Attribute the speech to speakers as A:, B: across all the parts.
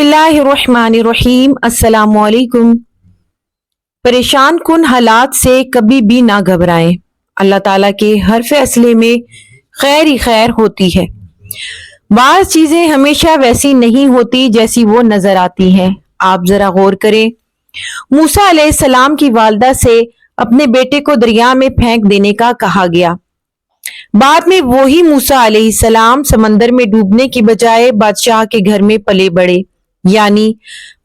A: बिस्मिल्लाहिर्रहमानिर्रहीम। अस्सलाम वालेकुम। परेशान कुन हालात से कभी भी ना घबराएं। अल्लाह ताला के हर फैसले में खैर ही खैर होती है। बाज़ चीजें हमेशा वैसी नहीं होती जैसी वो नजर आती हैं। आप जरा गौर करें। मूसा अलैहिस्सलाम की वालदा से अपने बेटे को दरिया में फेंक देने का कहा गया। बाद में वही मूसा अलैहिस्सलाम समंदर में डूबने की बजाय बादशाह के घर में पले बढ़े। यानी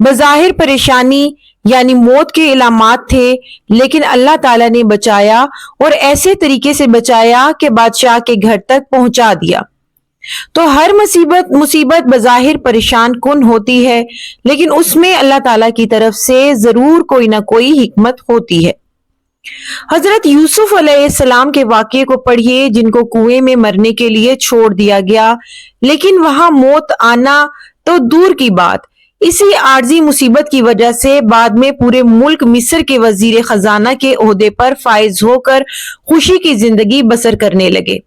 A: बज़ाहिर परेशानी यानी मौत के इलामात थे, लेकिन अल्लाह ताला ने बचाया और ऐसे तरीके से बचाया कि बादशाह के घर तक पहुंचा दिया। तो हर मुसीबत बज़ाहिर परेशान कुन होती है, लेकिन उसमें अल्लाह ताला की तरफ से जरूर कोई ना कोई हिकमत होती है। हजरत यूसुफ अलैहिस्सलाम के वाक़ये को पढ़िए, जिनको कुएं में मरने के लिए छोड़ दिया गया, लेकिन वहां मौत आना तो दूर की बात, इसी आर्जी मुसीबत की वजह से बाद में पूरे मुल्क मिस्र के वजीर खजाना के ओहदे पर फाइज होकर खुशी की जिंदगी बसर करने लगे।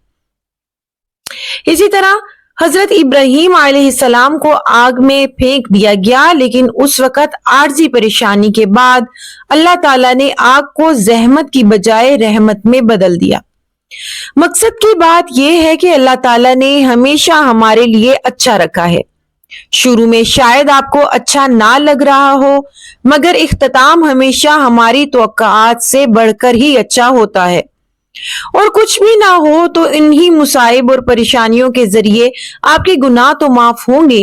A: इसी तरह हजरत इब्राहीम अलैहिस्सलाम को आग में फेंक दिया गया, लेकिन उस वक्त आर्जी परेशानी के बाद अल्लाह ताला ने आग को जहमत की बजाय रहमत में बदल दिया। मकसद की बात यह है कि अल्लाह ताला ने हमेशा हमारे लिए अच्छा रखा है। शुरू में शायद आपको अच्छा ना लग रहा हो, मगर इख्तिताम हमेशा हमारी तवक्कुआत से बढ़कर ही अच्छा होता है। और कुछ भी ना हो तो इन्हीं मुसाइब और परेशानियों के जरिए आपके गुनाह तो माफ होंगे।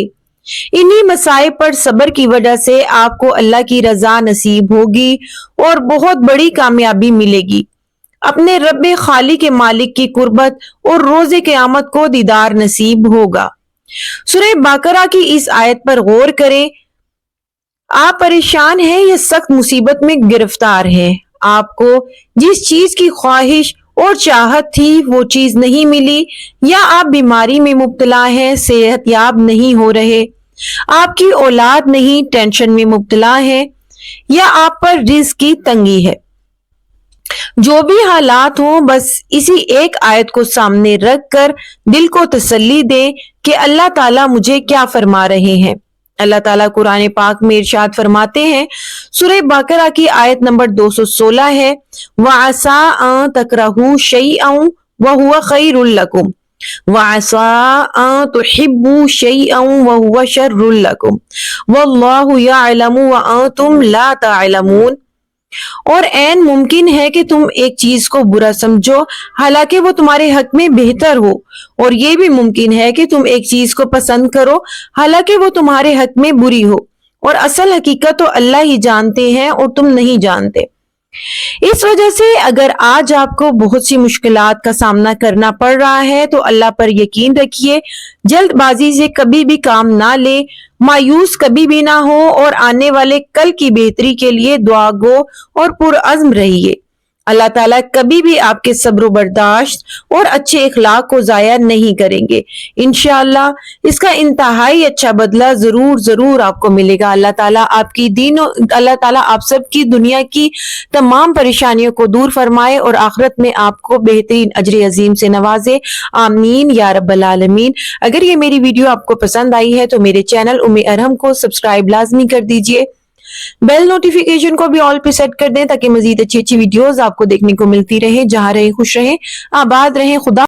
A: इन्हीं मसाइब पर सब्र की वजह से आपको अल्लाह की रजा नसीब होगी और बहुत बड़ी कामयाबी मिलेगी। अपने रब्बे खाली के मालिक की कुर्बत और रोजे क़यामत को दीदार नसीब होगा। सूरह बकरा की इस आयत पर गौर करें। आप परेशान हैं या सख्त मुसीबत में गिरफ्तार हैं। आपको जिस चीज की ख्वाहिश और चाहत थी वो चीज नहीं मिली, या आप बीमारी में मुब्तला हैं, सेहतयाब नहीं हो रहे, आपकी औलाद नहीं, टेंशन में मुब्तला है, या आप पर रिज़्क की तंगी है। जो भी हालात हो, बस इसी एक आयत को सामने रख कर दिल को तसल्ली दें कि अल्लाह ताला मुझे क्या फरमा रहे हैं। अल्लाह ताला कुरान पाक में इरशाद फरमाते हैं, सूरह बकरा की आयत नंबर 216 है, वअसा अन तकरहू शैअन वहुवा खैरुल लकुम वअसा अन तुहिब्बू शैअन वहुवा शर्रुल लकुम वल्लाहु यअलमु व अंतुम ला तअलमून। और ऐन मुमकिन है कि तुम एक चीज को बुरा समझो, हालांकि वो तुम्हारे हक में बेहतर हो, और ये भी मुमकिन है कि तुम एक चीज को पसंद करो, हालांकि वो तुम्हारे हक में बुरी हो, और असल हकीकत तो अल्लाह ही जानते हैं और तुम नहीं जानते। इस वजह से अगर आज आपको बहुत सी मुश्किलात का सामना करना पड़ रहा है तो अल्लाह पर यकीन रखिए, जल्दबाजी से कभी भी काम ना ले, मायूस कभी भी ना हो, और आने वाले कल की बेहतरी के लिए दुआ गो और पुरअज़्म रहिए। अल्लाह ताला कभी भी आपके सब्र बर्दाश्त और अच्छे इखलाक को जाया नहीं करेंगे। इंशाअल्लाह इसका इंतहाई अच्छा बदला जरूर आपको मिलेगा। अल्लाह ताला आप सबकी दुनिया की तमाम परेशानियों को दूर फरमाए और आखिरत में आपको बेहतरीन अजर अजीम से नवाजे। आमीन या रब्बल आलमीन। अगर ये मेरी वीडियो आपको पसंद आई है तो मेरे चैनल उम्मे अरहम को सब्सक्राइब लाजमी कर दीजिए। बेल नोटिफिकेशन को भी ऑल पे सेट कर दें ताकि मजीद अच्छी वीडियोस आपको देखने को मिलती रहे। जहां रहे खुश रहें, आबाद रहें। खुदा